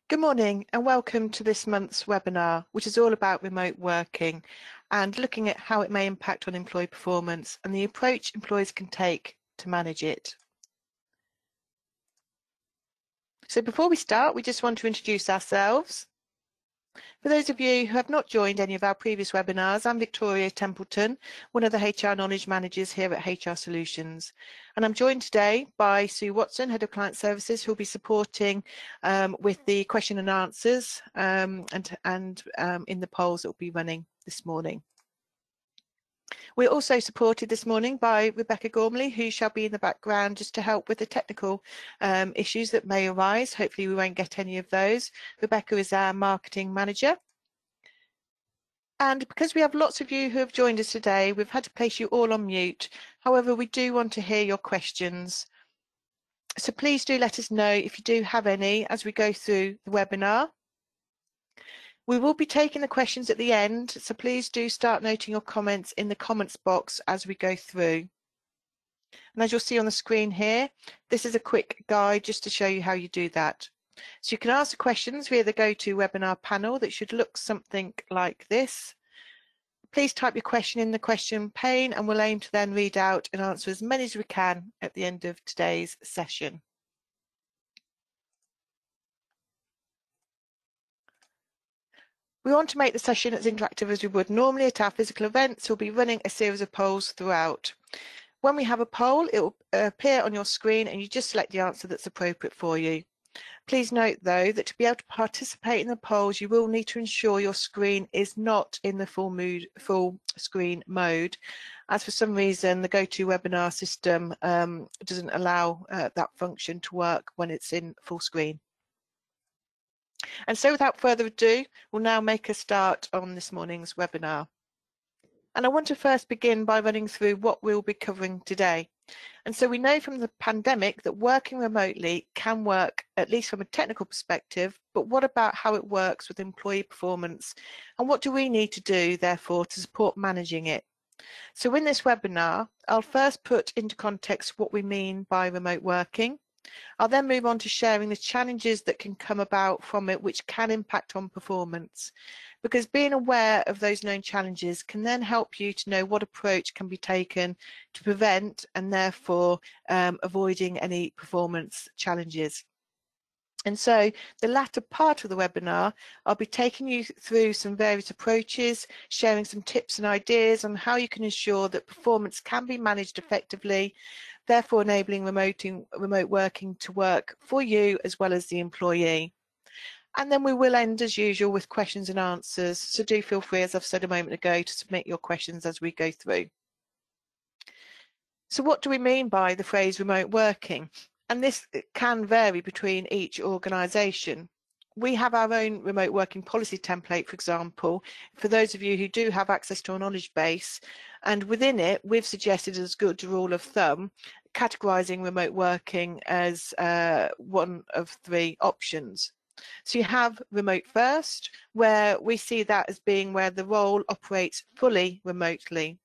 Good morning and welcome to this month's webinar, which is all about remote working and looking at how it may impact on employee performance and the approach employers can take to manage it. So before we start, we just want to introduce ourselves. For those of you who have not joined any of our previous webinars, I'm Victoria Templeton, one of the HR Knowledge Managers here at HR Solutions. And I'm joined today by Sue Watson, Head of Client Services, who will be supporting with the question and answers and in the polls that will be running this morning. We're also supported this morning by Rebecca Gormley, who shall be in the background just to help with the technical issues that may arise. Hopefully we won't get any of those. Rebecca is our marketing manager. And because we have lots of you who have joined us today, we've had to place you all on mute. However, we do want to hear your questions. So please do let us know if you do have any as we go through the webinar. We will be taking the questions at the end, so please do start noting your comments in the comments box as we go through. And as you'll see on the screen here, this is a quick guide just to show you how you do that. So you can ask the questions via the GoToWebinar panel that should look something like this. Please type your question in the question pane and we'll aim to then read out and answer as many as we can at the end of today's session. We want to make the session as interactive as we would normally at our physical events. We'll be running a series of polls throughout. When we have a poll, it will appear on your screen and you just select the answer that's appropriate for you. Please note though that to be able to participate in the polls, you will need to ensure your screen is not in the full screen mode, as for some reason the GoToWebinar system doesn't allow that function to work when it's in full screen. And so without further ado, we'll now make a start on this morning's webinar. And I want to first begin by running through what we'll be covering today. And so we know from the pandemic that working remotely can work, at least from a technical perspective, but what about how it works with employee performance? And what do we need to do, therefore, to support managing it? So in this webinar, I'll first put into context what we mean by remote working. I'll then move on to sharing the challenges that can come about from it, which can impact on performance. Because being aware of those known challenges can then help you to know what approach can be taken to prevent and therefore avoiding any performance challenges. And so the latter part of the webinar, I'll be taking you through some various approaches, sharing some tips and ideas on how you can ensure that performance can be managed effectively, therefore enabling remote working to work for you as well as the employee. And then we will end as usual with questions and answers. So do feel free, as I've said a moment ago, to submit your questions as we go through. So what do we mean by the phrase remote working? And this can vary between each organisation. We have our own remote working policy template, for example, for those of you who do have access to a knowledge base. And within it, we've suggested as a good rule of thumb, categorising remote working as one of three options. So you have remote first, where we see that as being where the role operates fully remotely.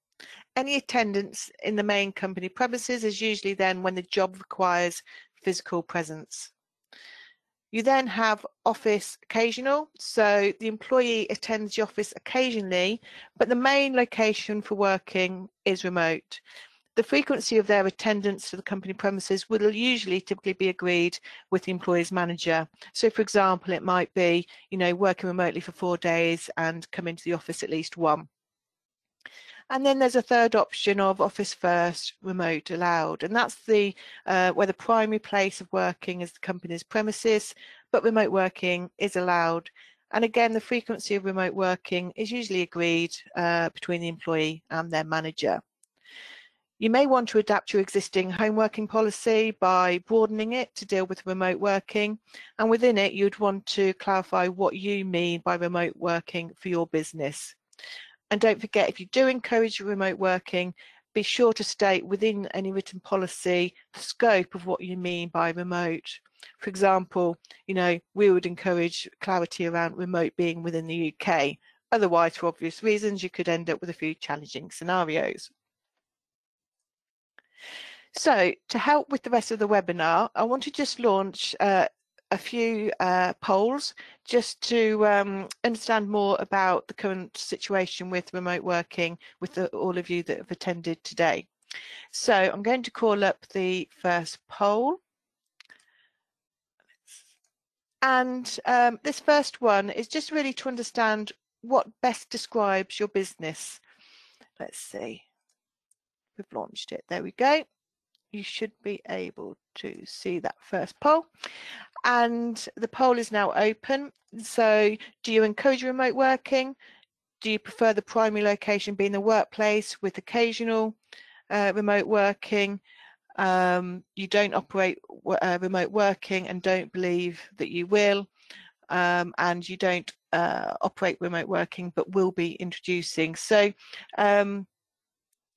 Any attendance in the main company premises is usually then when the job requires physical presence. You then have office occasional, so the employee attends the office occasionally, but the main location for working is remote. The frequency of their attendance to the company premises will usually typically be agreed with the employer's manager. So for example, it might be, working remotely for 4 days and come into the office at least one. And then there's a third option of office first, remote allowed. And that's the where the primary place of working is the company's premises, but remote working is allowed. And again, the frequency of remote working is usually agreed between the employee and their manager. You may want to adapt your existing home working policy by broadening it to deal with remote working. And within it, you'd want to clarify what you mean by remote working for your business. And don't forget, if you do encourage remote working, be sure to state within any written policy the scope of what you mean by remote. For example, we would encourage clarity around remote being within the UK. Otherwise, for obvious reasons, you could end up with a few challenging scenarios. So to help with the rest of the webinar, I want to just launch a few polls just to understand more about the current situation with remote working with all of you that have attended today. So I'm going to call up the first poll. And this first one is just really to understand what best describes your business. Let's see. We've launched it. There we go. You should be able to see that first poll. And the poll is now open. So do you encourage remote working? Do you prefer the primary location being the workplace with occasional remote working? You don't operate remote working and don't believe that you will. And you don't operate remote working but will be introducing. So it'd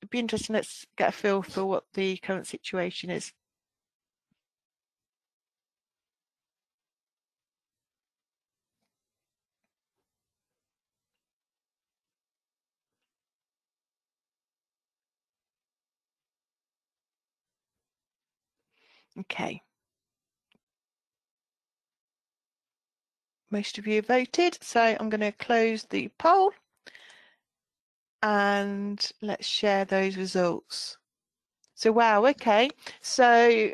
be interesting. Let's get a feel for what the current situation is. Okay. Most of you have voted, so I'm going to close the poll and let's share those results. So wow, okay. So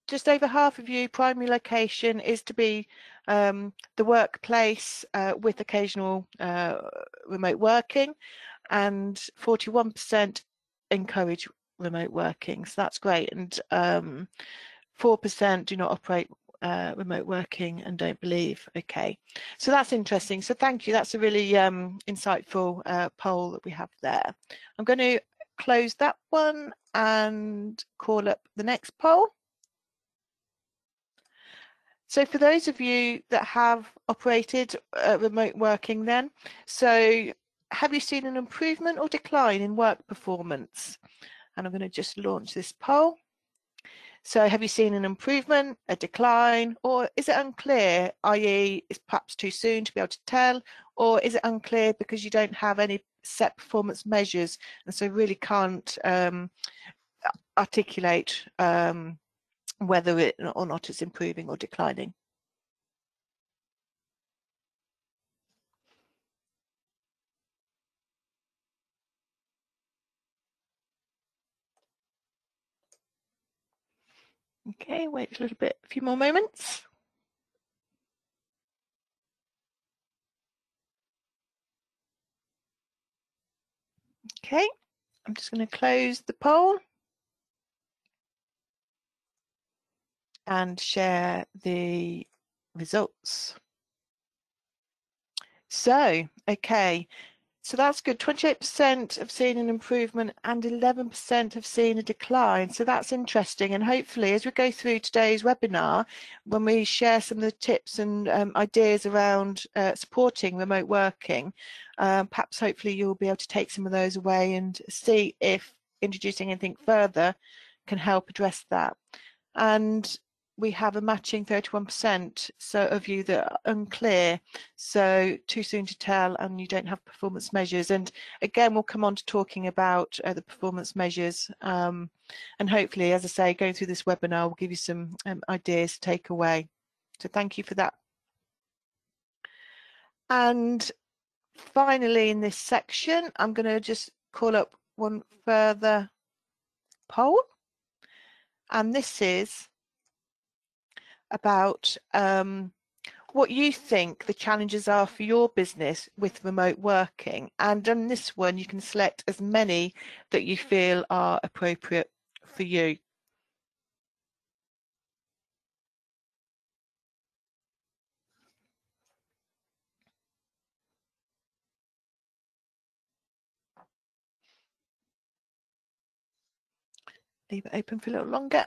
just over half of you, primary location is to be the workplace with occasional remote working, and 41% encourage remote working. So that's great. And 4% do not operate remote working and don't believe. Okay, so that's interesting. So thank you. That's a really insightful poll that we have there. I'm going to close that one and call up the next poll. So for those of you that have operated remote working then, so have you seen an improvement or decline in work performance? And I'm going to just launch this poll. So have you seen an improvement, a decline, or is it unclear, i.e. it's perhaps too soon to be able to tell, or is it unclear because you don't have any set performance measures and so really can't articulate whether it or not it's improving or declining? Okay, wait a little bit, a few more moments. Okay, I'm just going to close the poll and share the results. So, okay, so that's good. 28% have seen an improvement and 11% have seen a decline. So that's interesting. And hopefully, as we go through today's webinar, when we share some of the tips and ideas around supporting remote working, perhaps hopefully you'll be able to take some of those away and see if introducing anything further can help address that. And we have a matching 31% so of you that are unclear, so too soon to tell, and you don't have performance measures. And again, we'll come on to talking about the performance measures, and hopefully, as I say, going through this webinar will give you some ideas to take away. So thank you for that. And finally, in this section, I'm going to just call up one further poll, and this is about what you think the challenges are for your business with remote working. And on this one, you can select as many that you feel are appropriate for you. Leave it open for a little longer.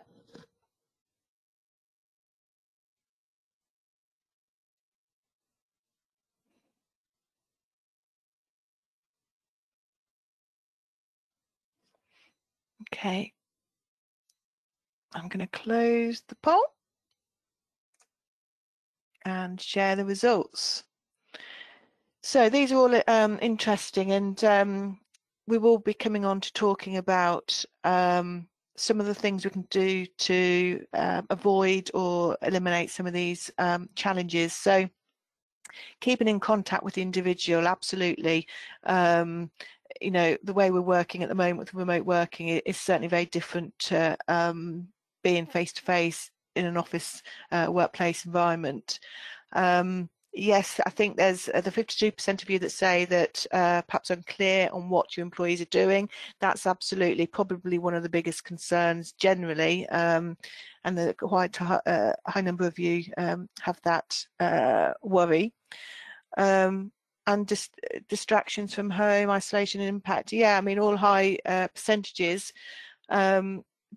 Okay, I'm going to close the poll and share the results. So these are all interesting, and we will be coming on to talking about some of the things we can do to avoid or eliminate some of these challenges. So keeping in contact with the individual, absolutely. You know, the way we're working at the moment with remote working is certainly very different to being face-to-face in an office workplace environment. Yes, I think there's the 52% of you that say that perhaps unclear on what your employees are doing. That's absolutely probably one of the biggest concerns generally, and the quite high number of you have that worry. And distractions from home, isolation and impact. Yeah, I mean, all high percentages.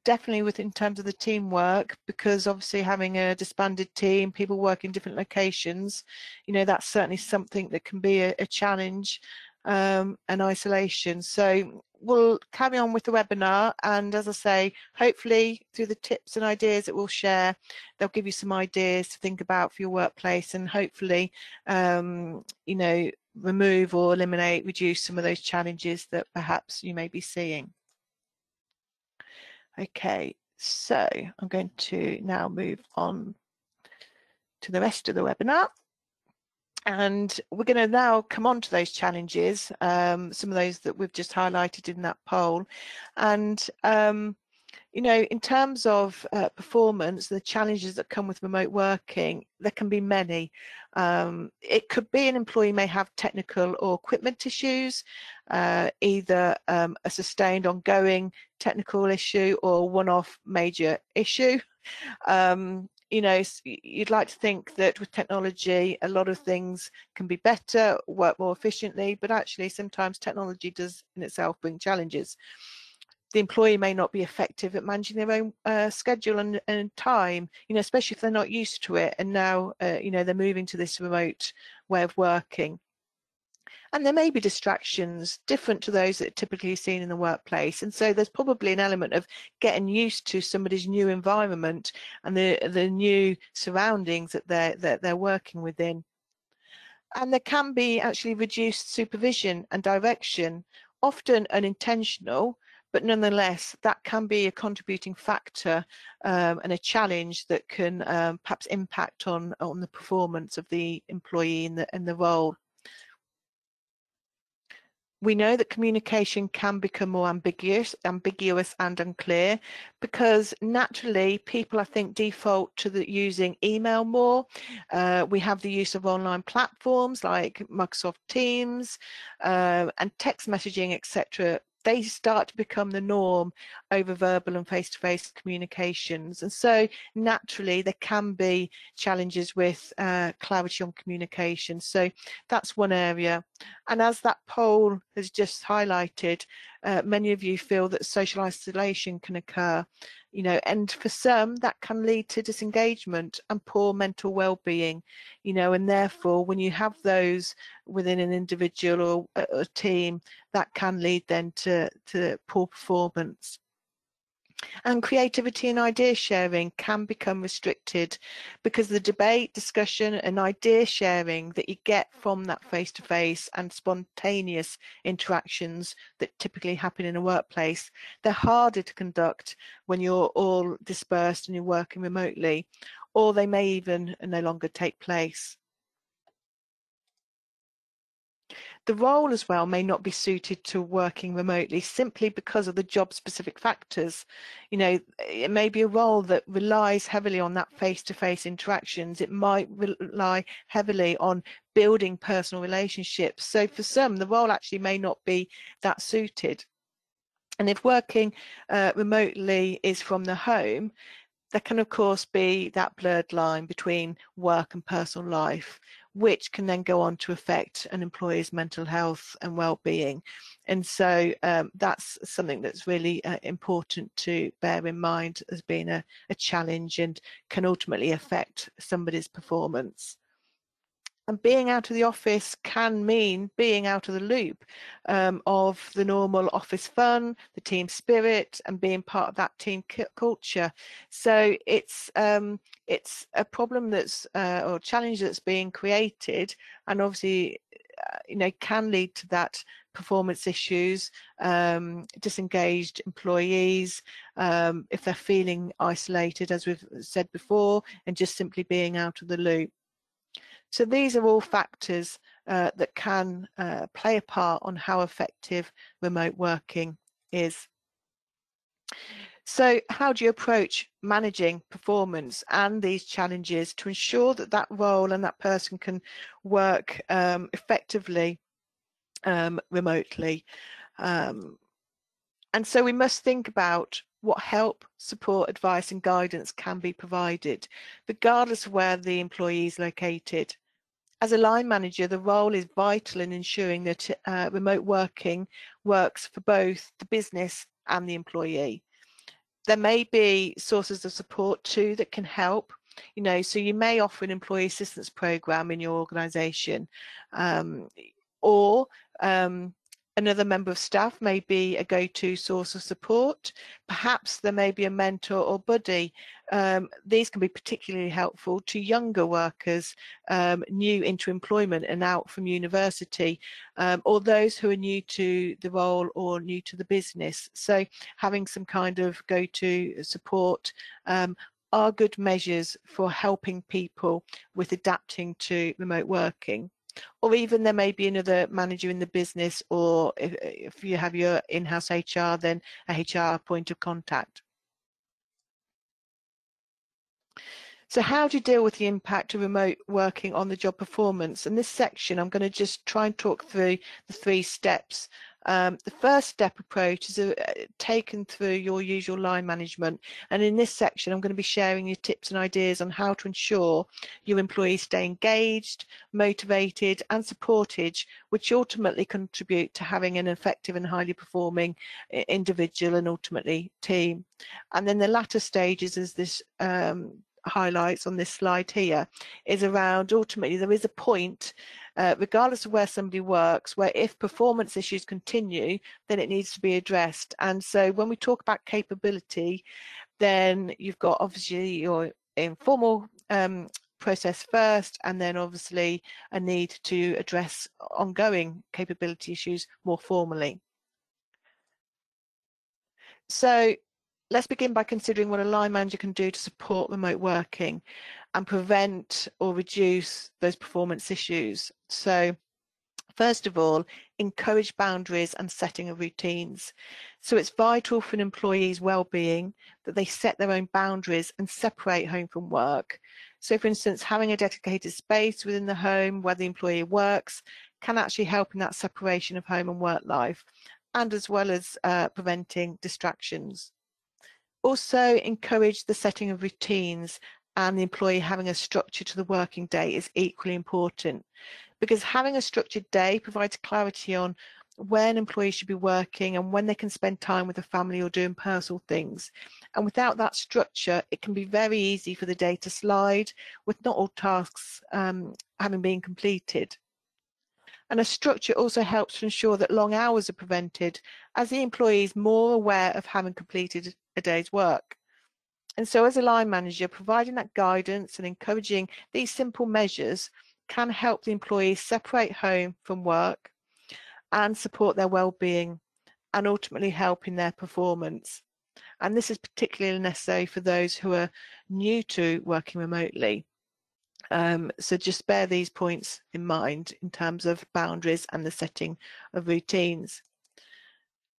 Definitely in terms of the teamwork, because obviously having a disbanded team, people work in different locations, you know, that's certainly something that can be a challenge, and isolation. So we'll carry on with the webinar, and as I say, hopefully through the tips and ideas that we'll share, they'll give you some ideas to think about for your workplace, and hopefully you know, remove or eliminate, reduce some of those challenges that perhaps you may be seeing. Okay, so I'm going to now move on to the rest of the webinar. And we're going to now come on to those challenges, some of those that we've just highlighted in that poll. And, you know, in terms of performance, the challenges that come with remote working, there can be many. It could be an employee may have technical or equipment issues, either a sustained ongoing technical issue or one-off major issue. You know, you'd like to think that with technology, a lot of things can be better, work more efficiently, but actually sometimes technology does in itself bring challenges. The employee may not be effective at managing their own schedule and time, you know, especially if they're not used to it, and now, you know, they're moving to this remote way of working. And there may be distractions different to those that are typically seen in the workplace. And so there's probably an element of getting used to somebody's new environment and the new surroundings that they're working within. And there can be actually reduced supervision and direction, often unintentional, but nonetheless, that can be a contributing factor and a challenge that can perhaps impact on the performance of the employee in the role. We know that communication can become more ambiguous and unclear, because naturally people, I think, default to using email more. We have the use of online platforms like Microsoft Teams and text messaging, etc. They start to become the norm over verbal and face-to-face communications. And so naturally there can be challenges with clarity on communication. So that's one area. And as that poll has just highlighted, many of you feel that social isolation can occur, you know, and for some that can lead to disengagement and poor mental well-being, you know, and therefore when you have those within an individual or a team, that can lead then to poor performance. And creativity and idea sharing can become restricted because the debate, discussion and idea sharing that you get from that face-to-face and spontaneous interactions that typically happen in a workplace, they're harder to conduct when you're all dispersed and you're working remotely, or they may even no longer take place. The role as well may not be suited to working remotely simply because of the job specific factors. You know, it may be a role that relies heavily on that face-to-face interactions. It might rely heavily on building personal relationships. So for some, the role actually may not be that suited. And if working remotely is from the home, there can of course be that blurred line between work and personal life, which can then go on to affect an employee's mental health and well-being. And so that's something that's really important to bear in mind as being a challenge and can ultimately affect somebody's performance. And being out of the office can mean being out of the loop of the normal office fun, the team spirit, and being part of that team culture. So it's a problem that's or challenge that's being created, and obviously can lead to that performance issues, disengaged employees, if they're feeling isolated, as we've said before, and just simply being out of the loop. So these are all factors that can play a part on how effective remote working is. So how do you approach managing performance and these challenges to ensure that that role and that person can work effectively remotely? And so we must think about what help, support, advice and guidance can be provided, regardless of where the employee is located. As a line manager, the role is vital in ensuring that remote working works for both the business and the employee. There may be sources of support too that can help, so you may offer an employee assistance program in your organisation, or another member of staff may be a go-to source of support. Perhaps there may be a mentor or buddy. These can be particularly helpful to younger workers, new into employment and out from university, or those who are new to the role or new to the business. So having some kind of go-to support are good measures for helping people with adapting to remote working. Or even there may be another manager in the business, or if you have your in-house HR, then a HR point of contact. So how do you deal with the impact of remote working on the job performance? In this section, I'm going to just try and talk through the 3 steps. The first step approach is taken through your usual line management, and in this section I'm going to be sharing you tips and ideas on how to ensure your employees stay engaged, motivated and supported, which ultimately contribute to having an effective and highly performing individual and ultimately team. And then the latter stages, as this highlights on this slide here, is around ultimately there is a point, regardless of where somebody works, where if performance issues continue, then it needs to be addressed. And so when we talk about capability, then you've got obviously your informal process first, and then obviously a need to address ongoing capability issues more formally. So let's begin by considering what a line manager can do to support remote working and prevent or reduce those performance issues. So first of all, encourage boundaries and setting of routines. So it's vital for an employee's well-being that they set their own boundaries and separate home from work. So for instance, having a dedicated space within the home where the employee works can actually help in that separation of home and work life, and as well as preventing distractions. Also encourage the setting of routines, and the employee having a structure to the working day is equally important, because having a structured day provides clarity on when employees should be working and when they can spend time with the family or doing personal things. And without that structure, it can be very easy for the day to slide with not all tasks having been completed. And a structure also helps to ensure that long hours are prevented, as the employee is more aware of having completed a day's work. And so as a line manager, providing that guidance and encouraging these simple measures can help the employees separate home from work and support their well-being, and ultimately help in their performance. And this is particularly necessary for those who are new to working remotely. So just bear these points in mind in terms of boundaries and the setting of routines.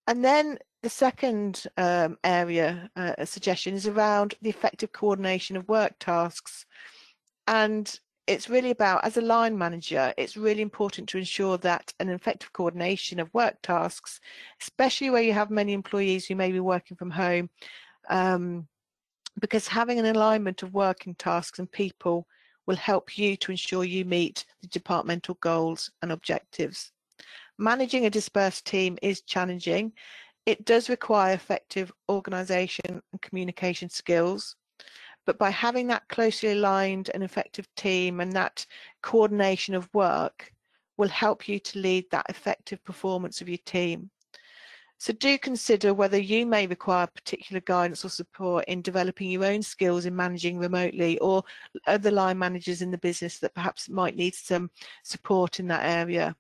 And then the second area suggestion is around the effective coordination of work tasks. And it's really about, as a line manager, it's really important to ensure that an effective coordination of work tasks, especially where you have many employees who may be working from home, because having an alignment of working tasks and people will help you to ensure you meet the departmental goals and objectives. Managing a dispersed team is challenging. It does require effective organisation and communication skills, but by having that closely aligned and effective team and that coordination of work will help you to lead that effective performance of your team. So do consider whether you may require particular guidance or support in developing your own skills in managing remotely, or other line managers in the business that perhaps might need some support in that area.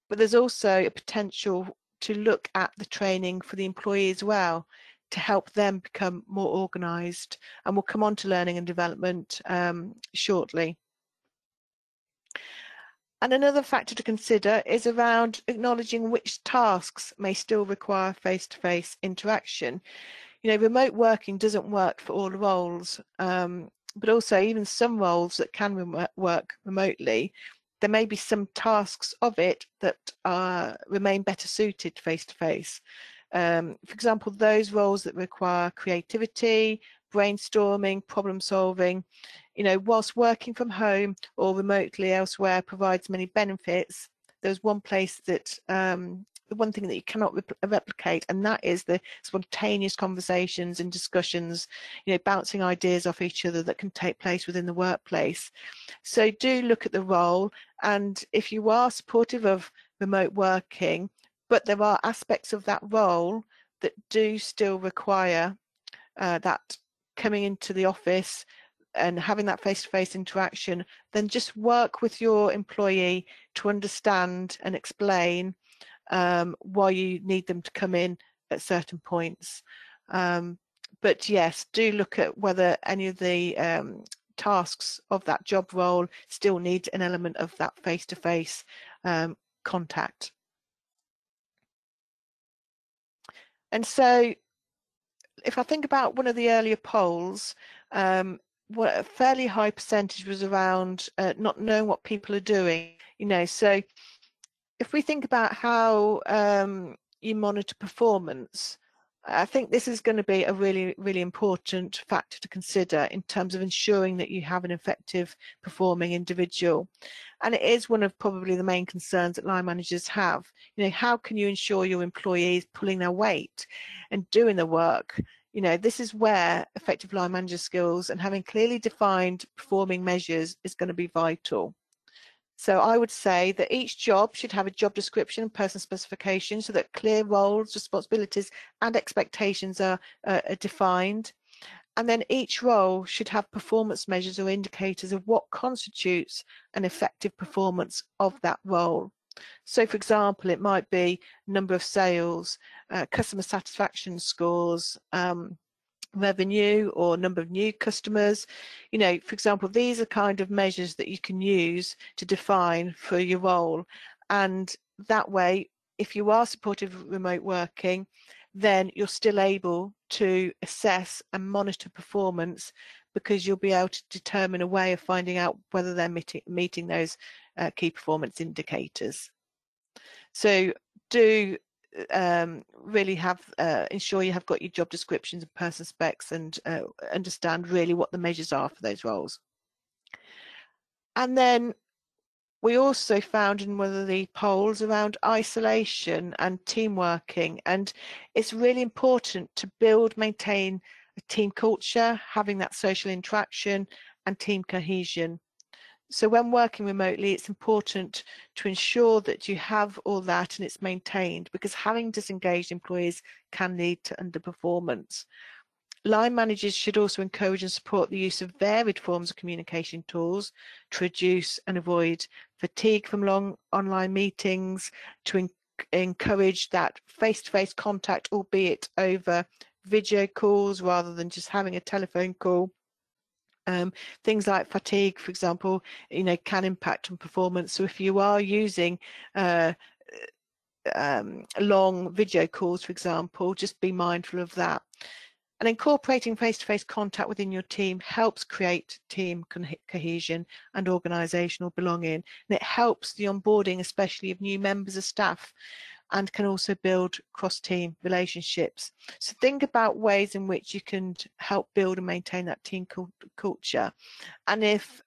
but there's also a potential to look at the training for the employee as well, to help them become more organised. And we'll come on to learning and development shortly. And another factor to consider is around acknowledging which tasks may still require face-to-face interaction. You know, remote working doesn't work for all roles, but also even some roles that can work remotely, there may be some tasks of it that remain better suited face-to-face. For example, those roles that require creativity, brainstorming, problem solving, you know, whilst working from home or remotely elsewhere provides many benefits, there's one place that the one thing that you cannot replicate, and that is the spontaneous conversations and discussions, you know, bouncing ideas off each other that can take place within the workplace. So do look at the role, and if you are supportive of remote working, but there are aspects of that role that do still require that coming into the office and having that face-to-face interaction, then just work with your employee to understand and explain why you need them to come in at certain points. But yes, do look at whether any of the tasks of that job role still need an element of that face-to-face contact. And so if I think about one of the earlier polls, what a fairly high percentage was around not knowing what people are doing, you know. So if we think about how you monitor performance, I think this is going to be a really, really important factor to consider in terms of ensuring that you have an effective performing individual. And it is one of probably the main concerns that line managers have. You know, how can you ensure your employees pulling their weight and doing the work? You know, this is where effective line manager skills and having clearly defined performing measures is going to be vital. So I would say that each job should have a job description and person specification so that clear roles, responsibilities and expectations are defined. And then each role should have performance measures or indicators of what constitutes an effective performance of that role. So for example, it might be number of sales, customer satisfaction scores, revenue or number of new customers. You know, for example, these are kind of measures that you can use to define for your role. And that way, if you are supportive of remote working, then you're still able to assess and monitor performance, because you'll be able to determine a way of finding out whether they're meeting those key performance indicators. So do really have ensure you have got your job descriptions and person specs, and understand really what the measures are for those roles. And then we also found in one of the polls around isolation and team working, and it's really important to build, maintain a team culture, having that social interaction and team cohesion. So when working remotely, it's important to ensure that you have all that and it's maintained, because having disengaged employees can lead to underperformance. Line managers should also encourage and support the use of varied forms of communication tools to reduce and avoid fatigue from long online meetings, to encourage that face-to-face contact, albeit over video calls rather than just having a telephone call. Things like fatigue, for example, you know, can impact on performance. So if you are using long video calls, for example, just be mindful of that. And incorporating face-to-face contact within your team helps create team cohesion and organisational belonging. And it helps the onboarding, especially of new members of staff, and can also build cross-team relationships. So think about ways in which you can help build and maintain that team culture. And if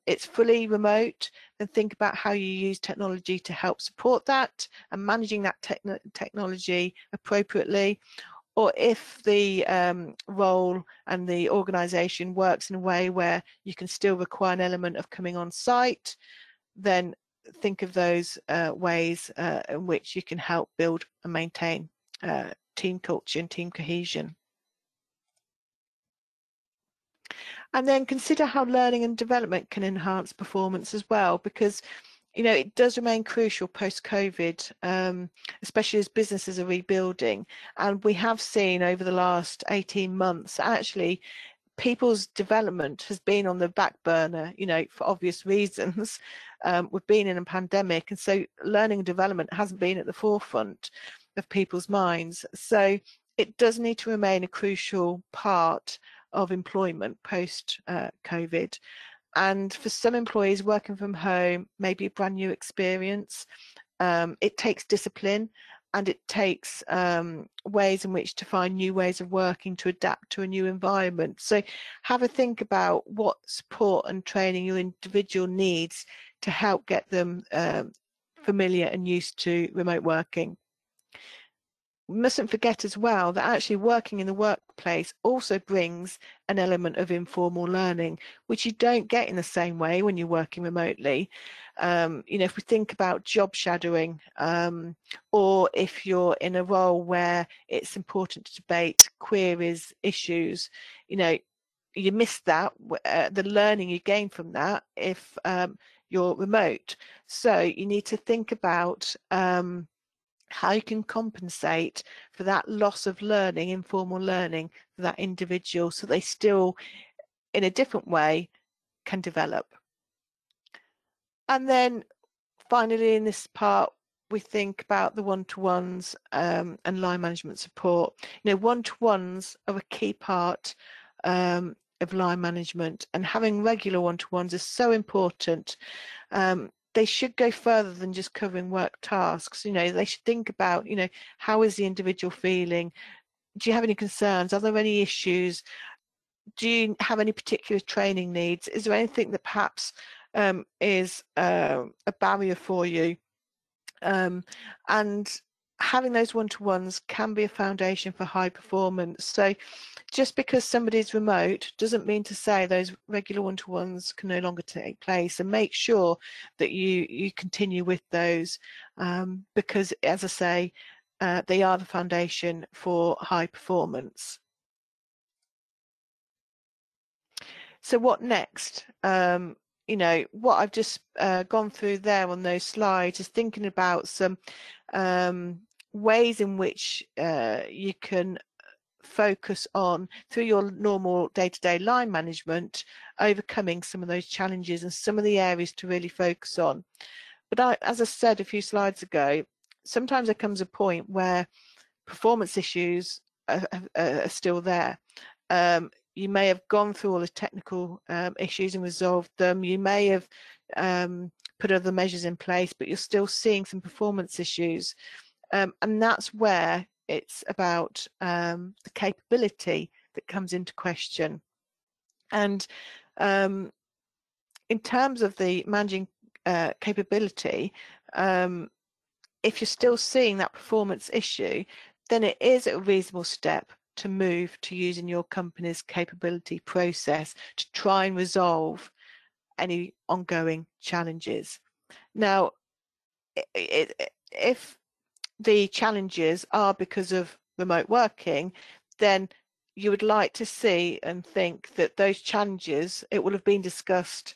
it's fully remote, then think about how you use technology to help support that and managing that technology appropriately. Or if the role and the organisation works in a way where you can still require an element of coming on site, then think of those ways in which you can help build and maintain team culture and team cohesion. And then consider how learning and development can enhance performance as well, because you know, it does remain crucial post-COVID, especially as businesses are rebuilding. And we have seen over the last 18 months, actually, people's development has been on the back burner, you know, for obvious reasons. We've been in a pandemic, and so learning and development hasn't been at the forefront of people's minds. So it does need to remain a crucial part of employment post-COVID. And for some employees, working from home may be a brand new experience. It takes discipline, and it takes ways in which to find new ways of working to adapt to a new environment. So have a think about what support and training your individual needs to help get them familiar and used to remote working. We mustn't forget as well that actually working in the workplace also brings an element of informal learning, which you don't get in the same way when you're working remotely. You know, if we think about job shadowing, or if you're in a role where it's important to debate queries, issues, you know, you miss that, the learning you gain from that if you're remote. So you need to think about how you can compensate for that loss of learning, informal learning, for that individual, so they still, in a different way, can develop. And then finally, in this part, we think about the one-to-ones and line management support. You know, one-to-ones are a key part of line management, and having regular one-to-ones is so important. They should go further than just covering work tasks. You know, they should think about, you know, how is the individual feeling? Do you have any concerns? Are there any issues? Do you have any particular training needs? Is there anything that perhaps is a barrier for you? And having those one-to-ones can be a foundation for high performance. So just because somebody's remote doesn't mean to say those regular one-to-ones can no longer take place, and make sure that you continue with those, because, as I say, they are the foundation for high performance. So what next? You know, what I've just gone through there on those slides is thinking about some ways in which you can focus on, through your normal day-to-day line management, overcoming some of those challenges and some of the areas to really focus on. But as I said a few slides ago, sometimes there comes a point where performance issues are still there. You may have gone through all the technical issues and resolved them. You may have put other measures in place, but you're still seeing some performance issues. And that's where it's about the capability that comes into question. And in terms of the managing capability, if you're still seeing that performance issue, then it is a reasonable step to move to using your company's capability process to try and resolve any ongoing challenges. Now, if the challenges are because of remote working, then you would like to see and think that those challenges, it will have been discussed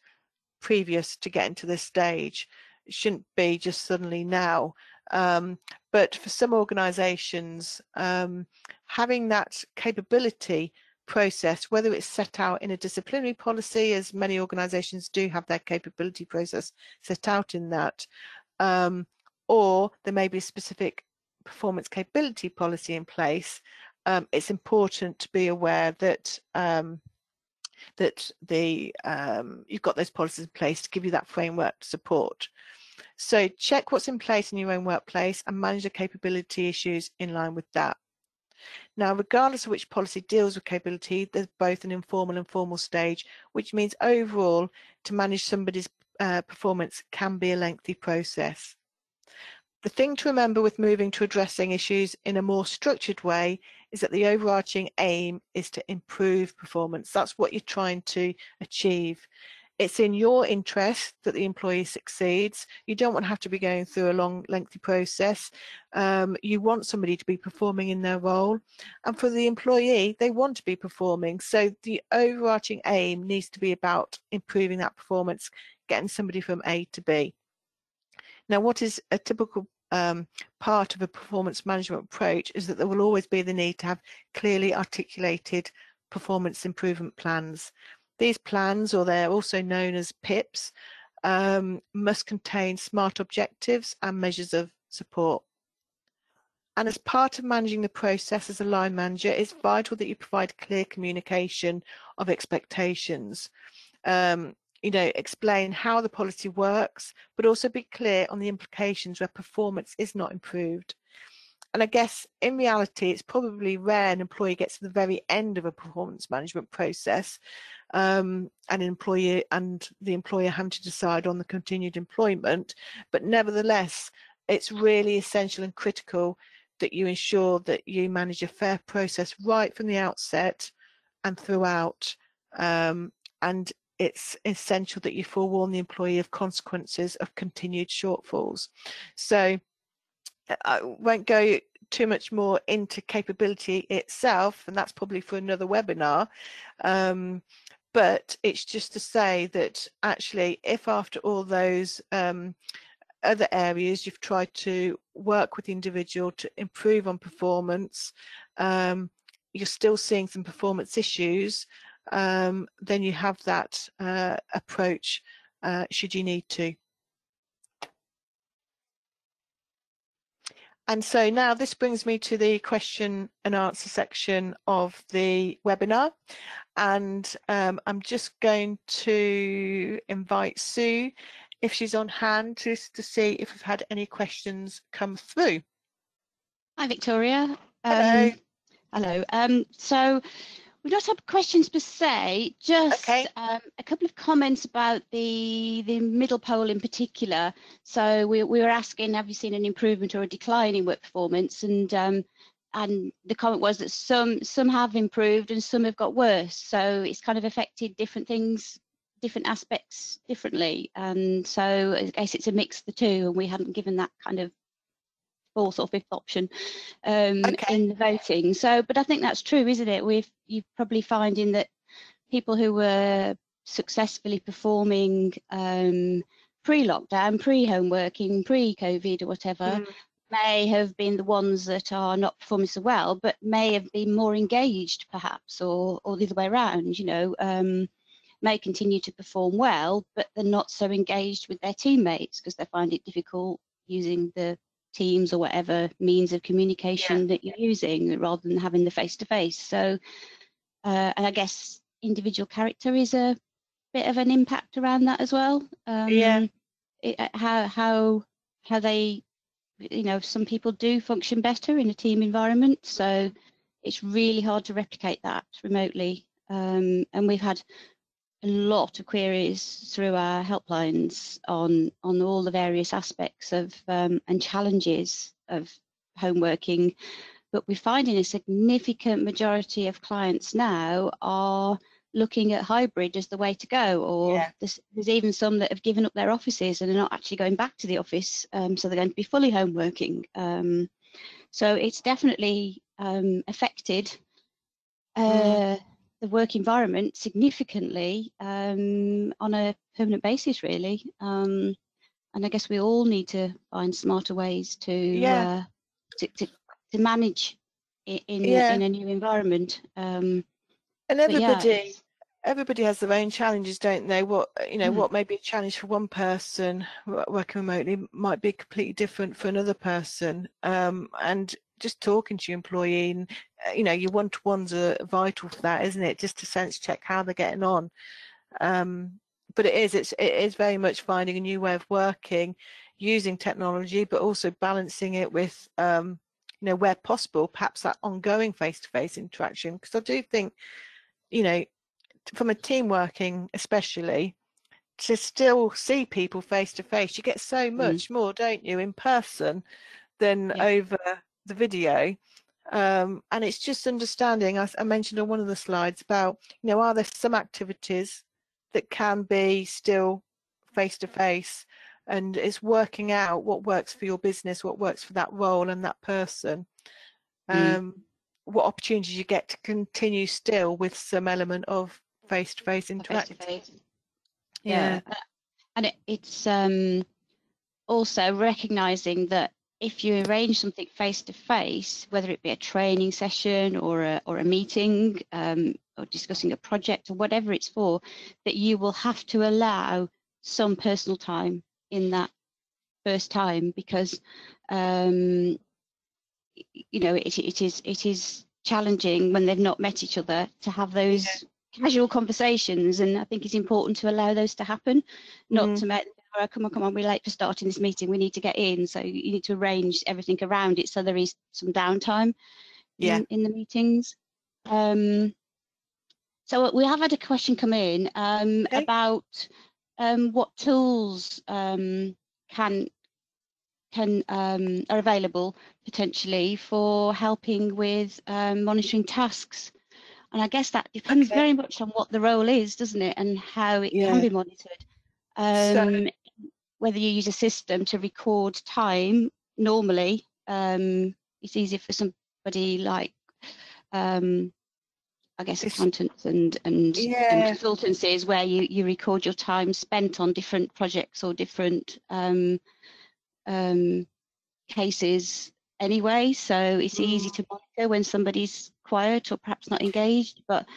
previous to getting to this stage. It shouldn't be just suddenly now. But for some organisations, having that capability process, whether it's set out in a disciplinary policy, as many organisations do have their capability process set out in that, or there may be a specific performance capability policy in place, it's important to be aware that you've got those policies in place to give you that framework support. So check what's in place in your own workplace and manage the capability issues in line with that. Now, regardless of which policy deals with capability, there's both an informal and formal stage, which means overall to manage somebody's performance can be a lengthy process. The thing to remember with moving to addressing issues in a more structured way is that the overarching aim is to improve performance. That's what you're trying to achieve. It's in your interest that the employee succeeds. You don't want to have to be going through a long, lengthy process. You want somebody to be performing in their role. And for the employee, they want to be performing. So the overarching aim needs to be about improving that performance, getting somebody from A to B. Now, what is a typical part of a performance management approach is that there will always be the need to have clearly articulated performance improvement plans. These plans, or they're also known as PIPs, must contain SMART objectives and measures of support. And as part of managing the process as a line manager, it's vital that you provide clear communication of expectations. Explain how the policy works, but also be clear on the implications where performance is not improved. And I guess in reality, it's probably rare an employee gets to the very end of a performance management process, and the employer having to decide on the continued employment. But nevertheless, it's really essential and critical that you ensure that you manage a fair process right from the outset and throughout. And it's essential that you forewarn the employee of consequences of continued shortfalls. So I won't go too much more into capability itself, and that's probably for another webinar. But it's just to say that actually, if after all those other areas you've tried to work with the individual to improve on performance, you're still seeing some performance issues, then you have that approach should you need to. And so now this brings me to the question and answer section of the webinar. And I'm just going to invite Sue, if she's on hand, just to see if we've had any questions come through. Hi, Victoria. Hello. Hello. So we don't have questions per se, just okay. A couple of comments about the middle pole in particular. So we were asking, have you seen an improvement or a decline in work performance? And the comment was that some have improved and some have got worse. So it's kind of affected different things, different aspects differently. And so I guess it's a mix of the two, and we hadn't given that kind of fourth or fifth option in the voting. So, but I think that's true, isn't it? You're probably finding that people who were successfully performing pre-lockdown, pre-home working, pre-COVID or whatever, may have been the ones that are not performing so well, but may have been more engaged perhaps, or the other way around, may continue to perform well, but they're not so engaged with their teammates because they find it difficult using the Teams or whatever means of communication that you're using, rather than having the face-to-face. So, and I guess individual character is a bit of an impact around that as well. How they, some people do function better in a team environment, so it's really hard to replicate that remotely. And we've had a lot of queries through our helplines on all the various aspects of and challenges of home working, but we're finding a significant majority of clients now are looking at hybrid as the way to go, or there's even some that have given up their offices and are not actually going back to the office, so they're going to be fully home working. So it's definitely affected the work environment significantly on a permanent basis, really. And I guess we all need to find smarter ways to manage in a new environment. And everybody has their own challenges, don't they? What what may be a challenge for one person working remotely might be completely different for another person. And just talking to your employee, and your one-to-ones are vital for that, isn't it? Just to sense check how they're getting on. But it is very much finding a new way of working, using technology, but also balancing it with where possible, perhaps that ongoing face-to-face interaction. Because I do think, from a team working especially, to still see people face-to-face, you get so much more, don't you, in person than over the video. And it's just understanding, I mentioned on one of the slides about, are there some activities that can be still face-to-face, and it's working out what works for your business, what works for that role and that person. What opportunities you get to continue still with some element of face-to-face interaction. And it's also recognizing that if you arrange something face to face, whether it be a training session or a meeting, or discussing a project or whatever it's for, that you will have to allow some personal time in that first time, because you know, it is challenging when they've not met each other to have those casual conversations, and I think it's important to allow those to happen, not to make, oh, come on, we're late for starting this meeting, we need to get in. So you need to arrange everything around it so there is some downtime in the meetings. So we have had a question come in about what tools are available potentially for helping with monitoring tasks. And I guess that depends very much on what the role is, doesn't it, and how it can be monitored. Whether you use a system to record time, normally it's easier for somebody like I guess accountants and consultancies, where you record your time spent on different projects or different cases anyway, so it's easy to monitor when somebody's quiet or perhaps not engaged. But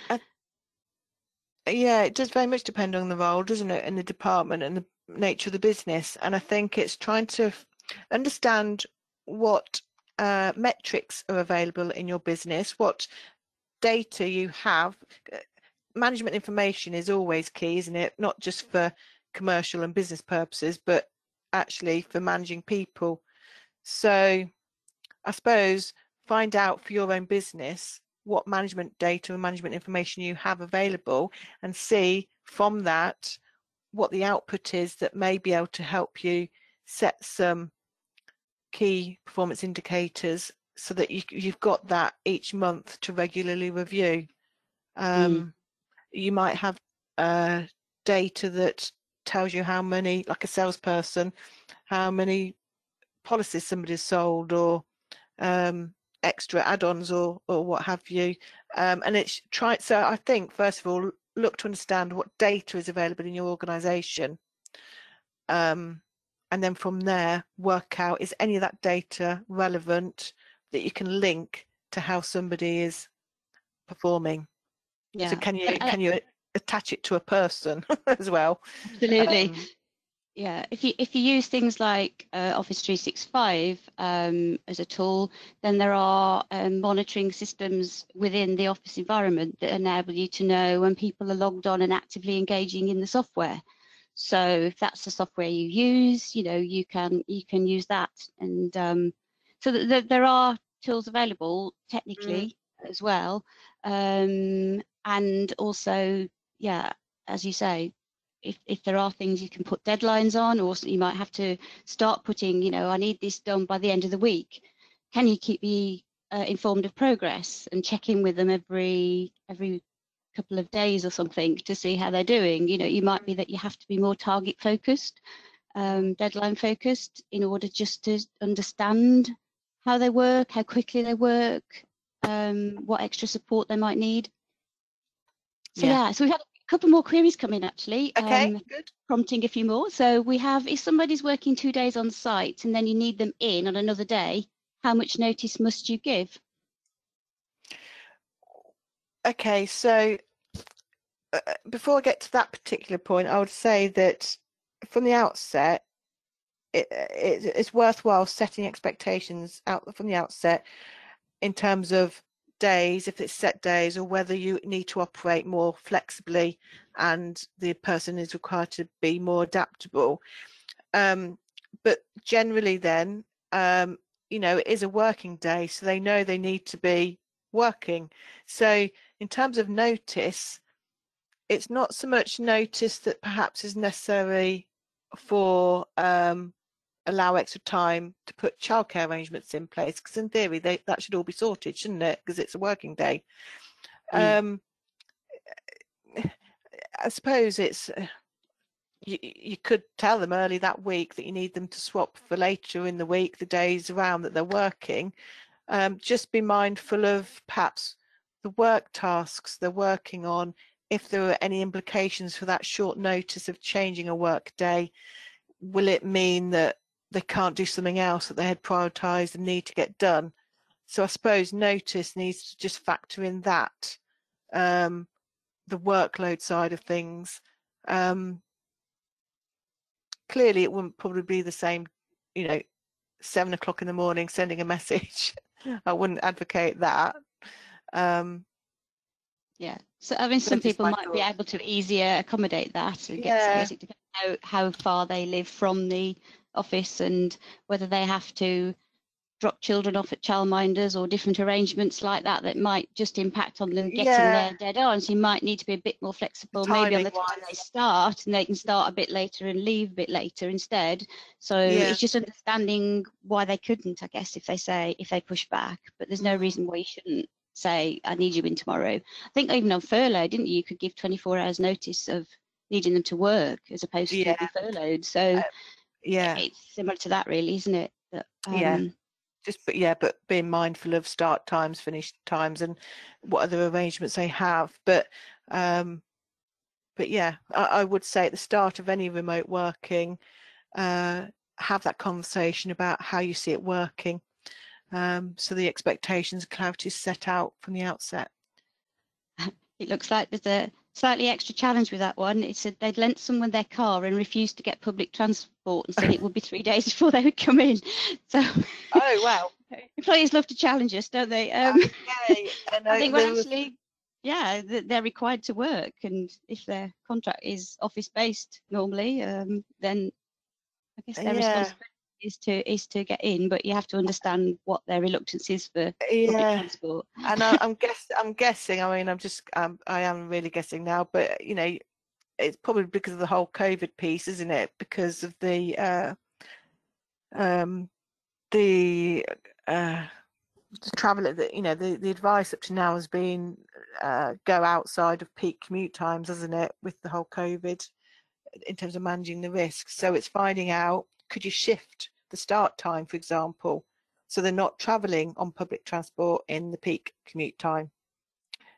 yeah, it does very much depend on the role, doesn't it, and the department and the nature of the business. And I think it's trying to understand what metrics are available in your business, what data you have. Management information is always key, isn't it? Not just for commercial and business purposes, but actually for managing people. So I suppose find out for your own business what management data and management information you have available, and see from that what the output is that may be able to help you set some key performance indicators, so that you've got that each month to regularly review. You might have data that tells you how many, like a salesperson, how many policies somebody's sold, or extra add-ons, or what have you. And it's so I think first of all, look to understand what data is available in your organization, and then from there work out, is any of that data relevant that you can link to how somebody is performing. So can you attach it to a person as well? Absolutely. Yeah, if you use things like Office 365 as a tool, then there are monitoring systems within the Office environment that enable you to know when people are logged on and actively engaging in the software. So if that's the software you use, you know, you can use that. And so there are tools available technically as well. And also, yeah, as you say, if there are things you can put deadlines on, or you might have to start putting, you know, I need this done by the end of the week. Can you keep me informed of progress and check in with them every couple of days or something to see how they're doing? You know, it might be that you have to be more target focused, deadline focused, in order just to understand how they work, how quickly they work, what extra support they might need. So so we've had a couple more queries come in actually. Good. Prompting a few more. So we have, if somebody's working 2 days on site and then you need them in on another day, how much notice must you give? Okay, so before I get to that particular point, I would say that from the outset, it's worthwhile setting expectations out from the outset in terms of days, if it's set days, or whether you need to operate more flexibly and the person is required to be more adaptable. But generally then, you know, it is a working day, so they know they need to be working. So in terms of notice, it's not so much notice that perhaps is necessary for allow extra time to put childcare arrangements in place, because in theory that should all be sorted, shouldn't it, because it's a working day. I suppose it's you could tell them early that week that you need them to swap for later in the week, the days around that they're working. Just be mindful of perhaps the work tasks they're working on, if there are any implications for that short notice of changing a work day. Will it mean that they can't do something else that they had prioritised and need to get done. So I suppose notice needs to just factor in that, the workload side of things. Clearly, it wouldn't probably be the same, 7 o'clock in the morning sending a message. I wouldn't advocate that. Yeah, so I mean, some people might be able to easier accommodate that. I guess it depends how far they live from the office and whether they have to drop children off at childminders or different arrangements like that that might just impact on them getting there dead on. So you might need to be a bit more flexible, maybe on the time they start, and they can start a bit later and leave a bit later instead. So it's just understanding why they couldn't, I guess, if they push back, but there's no reason why you shouldn't say, I need you in tomorrow. I think even on furlough, didn't you could give 24 hours notice of needing them to work as opposed to be furloughed. So it's similar to that really, isn't it? But, but being mindful of start times, finish times, and what other arrangements they have. But yeah, I would say at the start of any remote working, have that conversation about how you see it working, so the expectations and clarity is set out from the outset. It looks like there's a slightly extra challenge with that one. It said they'd lent someone their car and refused to get public transport and said it would be 3 days before they would come in. So, oh wow, employees love to challenge us, don't they? Okay. I think actually, they're required to work, and if their contract is office based normally, then I guess their responsibility is to get in, but you have to understand what their reluctance is for public transport. And I'm guessing. I mean, I am really guessing now, but it's probably because of the whole COVID piece, isn't it? Because of the travel, the advice up to now has been go outside of peak commute times, hasn't it? With the whole COVID, in terms of managing the risks. So it's finding out, could you shift the start time, for example, so they're not travelling on public transport in the peak commute time,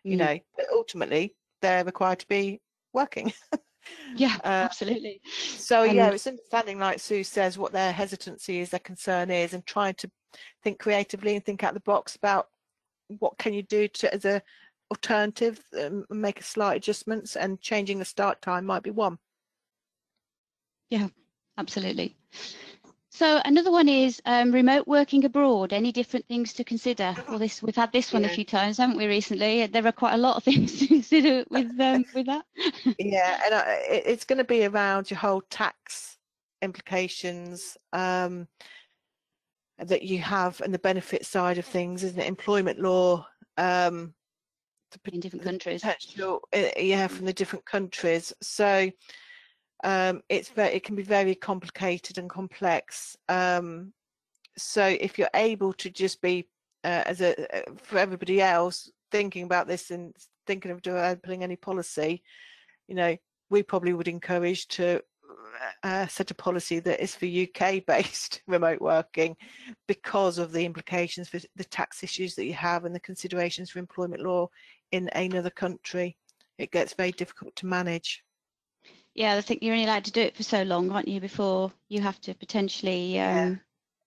but ultimately they're required to be working. Absolutely. So it's understanding, like Sue says, what their hesitancy is, their concern is, and trying to think creatively and think out the box about what can you do as a alternative, make slight adjustments, and changing the start time might be one. Yeah, absolutely. So another one is remote working abroad. Any different things to consider? Well, we've had this one a few times, haven't we, recently? There are quite a lot of things to consider with that. Yeah, and it's going to be around your whole tax implications that you have, and the benefit side of things, isn't it? Employment law in different countries. From the different countries. So it can be very complicated and complex. So if you're able to just be for everybody else thinking about this and thinking of developing any policy, we probably would encourage to set a policy that is for UK based remote working, because of the implications for the tax issues that you have and the considerations for employment law in another country. It gets very difficult to manage. Yeah, I think you're only allowed to do it for so long, aren't you, before you have to potentially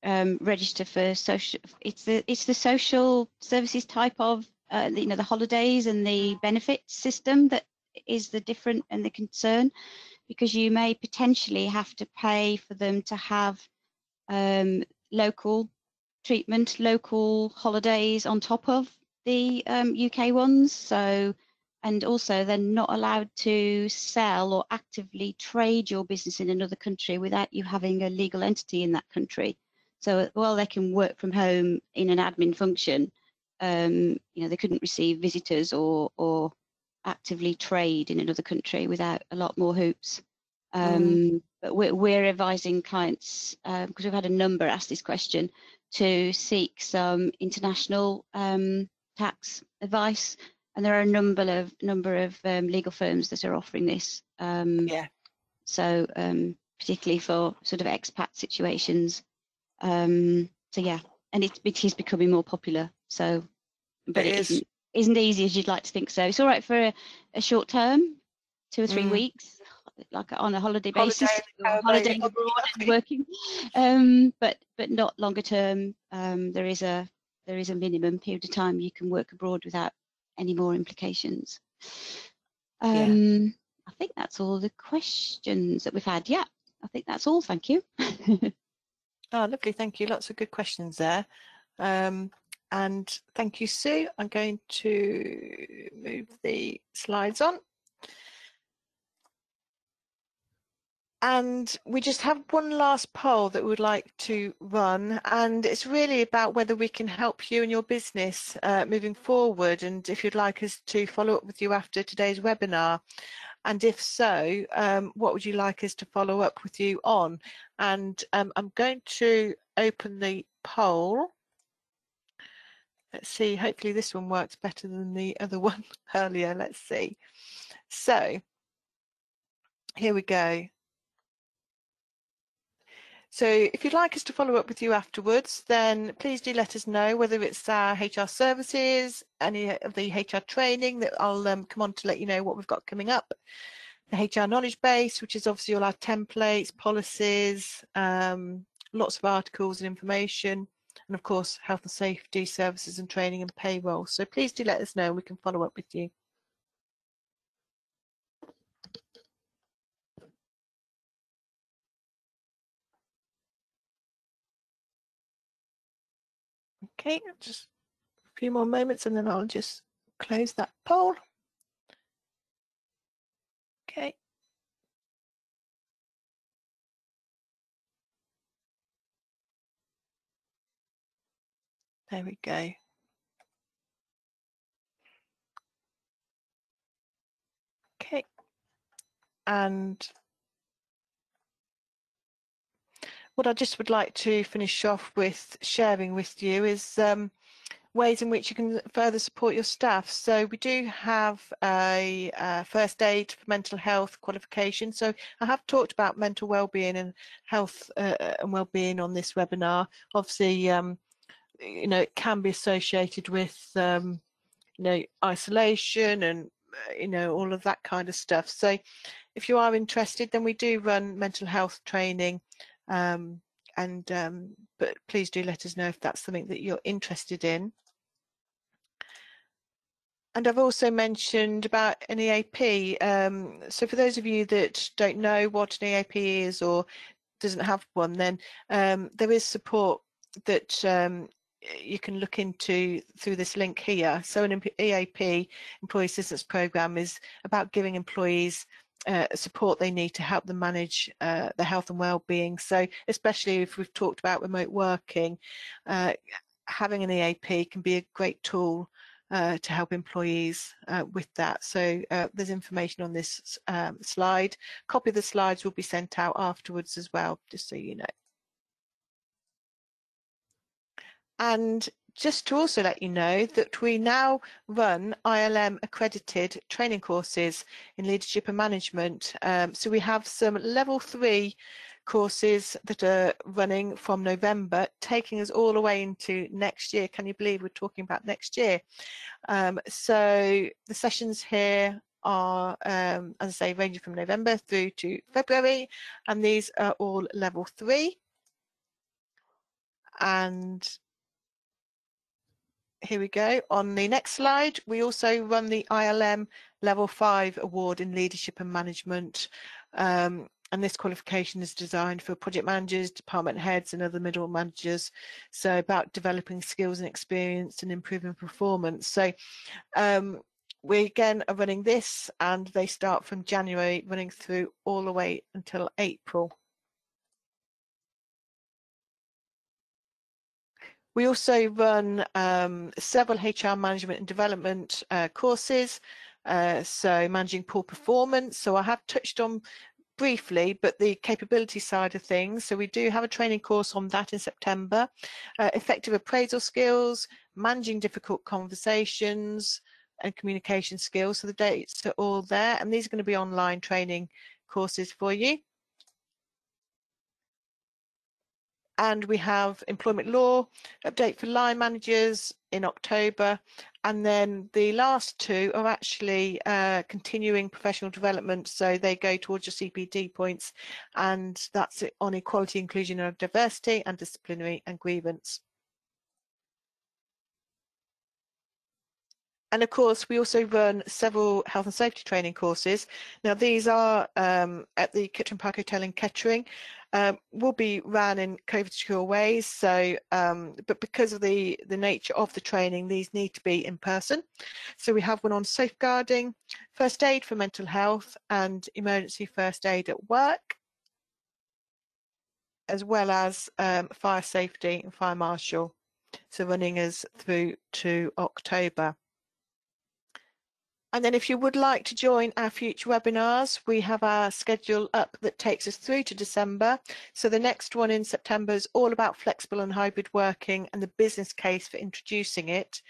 register for social. It's the social services type of the holidays and the benefits system that is the different and the concern, because you may potentially have to pay for them to have local treatment, local holidays on top of the UK ones. So. And also they're not allowed to sell or actively trade your business in another country without you having a legal entity in that country. So while they can work from home in an admin function, they couldn't receive visitors or actively trade in another country without a lot more hoops. But we're advising clients, because we've had a number ask this question, to seek some international tax advice. And there are a number of legal firms that are offering this. So particularly for sort of expat situations. And it is becoming more popular. So, but it isn't easy as you'd like to think. So it's all right for a short term, 2 or 3 weeks. like on a holiday basis, or holiday abroad and working, but not longer term. There is a minimum period of time you can work abroad without any more implications. I think that's all the questions that we've had. Yeah, I think that's all. Thank you. Oh, lovely. Thank you. Lots of good questions there. And thank you, Sue. I'm going to move the slides on. And we just have one last poll that we'd like to run, and it's really about whether we can help you and your business moving forward, and if you'd like us to follow up with you after today's webinar. And if so, what would you like us to follow up with you on? And I'm going to open the poll. Let's see, hopefully this one works better than the other one earlier. Let's see. So here we go. So if you'd like us to follow up with you afterwards, then please do let us know, whether it's our HR services, any of the HR training that I'll come on to let you know what we've got coming up, the HR knowledge base, which is obviously all our templates, policies, lots of articles and information, and of course health and safety services and training and payroll. So please do let us know and we can follow up with you. Okay, just a few more moments and then I'll just close that poll. Okay. There we go. Okay. And what I just would like to finish off with sharing with you is ways in which you can further support your staff. So we do have a first aid for mental health qualification. So I have talked about mental well-being and health and well-being on this webinar. Obviously, you know, it can be associated with you know, isolation and you know, all of that kind of stuff. So if you are interested, then we do run mental health training, but please do let us know if that's something that you're interested in. And I've also mentioned about an EAP. So for those of you that don't know what an EAP is or doesn't have one, then there is support that you can look into through this link here. So an EAP, Employee Assistance Programme, is about giving employees support they need to help them manage their health and well-being. So especially if we've talked about remote working, having an EAP can be a great tool to help employees with that. So there's information on this slide. A copy of the slides will be sent out afterwards as well, just so you know. And just to also let you know that we now run ILM accredited training courses in leadership and management. So we have some level 3 courses that are running from November, taking us all the way into next year. Can you believe we're talking about next year? So the sessions here are, as I say, ranging from November through to February, and these are all level 3. And here we go. On the next slide, we also run the ILM Level 5 Award in Leadership and Management. And this qualification is designed for project managers, department heads and other middle managers. So about developing skills and experience and improving performance. So we again are running this, and they start from January running through all the way until April. We also run several HR management and development courses, so managing poor performance. So I have touched on briefly, but the capability side of things. So we do have a training course on that in September. Effective appraisal skills, managing difficult conversations and communication skills. So the dates are all there, and these are going to be online training courses for you. And we have employment law update for line managers in October, And then the last two are actually continuing professional development, so they go towards your CPD points, and that's it on equality, inclusion and diversity, and disciplinary and grievance. And of course, we also run several health and safety training courses. Now, these are at the Kitchen Park Hotel in Kettering. Will be run in COVID secure ways. So, but because of the nature of the training, these need to be in person. So we have one on safeguarding, first aid for mental health, and emergency first aid at work, as well as fire safety and fire marshal. So running us through to October. And then if you would like to join our future webinars, we have our schedule up that takes us through to December. So the next one in September is all about flexible and hybrid working and the business case for introducing it.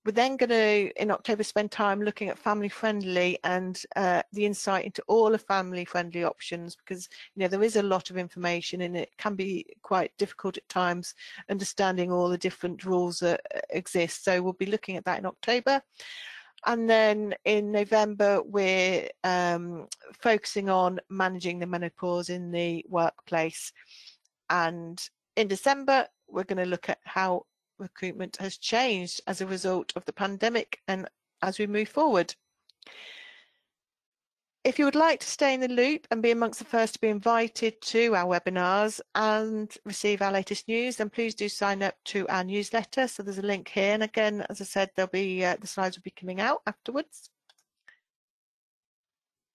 We're then going to, in October, spend time looking at family friendly and the insight into all the family friendly options, because there is a lot of information and it can be quite difficult at times understanding all the different rules that exist. So we'll be looking at that in October. And then in November, we're focusing on managing the menopause in the workplace. And in December, we're going to look at how recruitment has changed as a result of the pandemic and as we move forward. If you would like to stay in the loop and be amongst the first to be invited to our webinars and receive our latest news, then please do sign up to our newsletter. So there's a link here. And again, as I said, there'll be the slides will be coming out afterwards.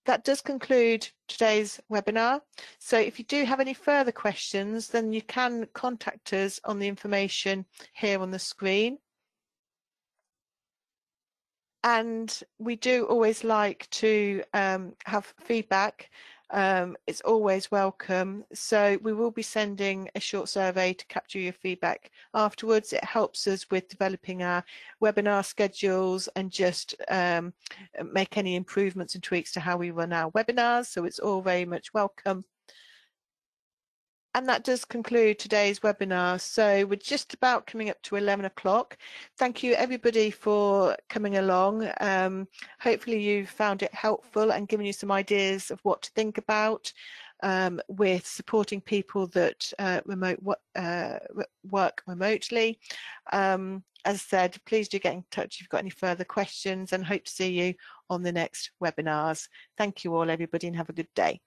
That does conclude today's webinar. So if you do have any further questions, then you can contact us on the information here on the screen. And we do always like to have feedback. It's always welcome. So we will be sending a short survey to capture your feedback afterwards. It helps us with developing our webinar schedules and just make any improvements and tweaks to how we run our webinars. So it's all very much welcome. And that does conclude today's webinar. So we're just about coming up to 11 o'clock. Thank you everybody for coming along. Hopefully you found it helpful and given you some ideas of what to think about with supporting people that work remotely. As I said, please do get in touch if you've got any further questions, and hope to see you on the next webinars. Thank you all everybody and have a good day.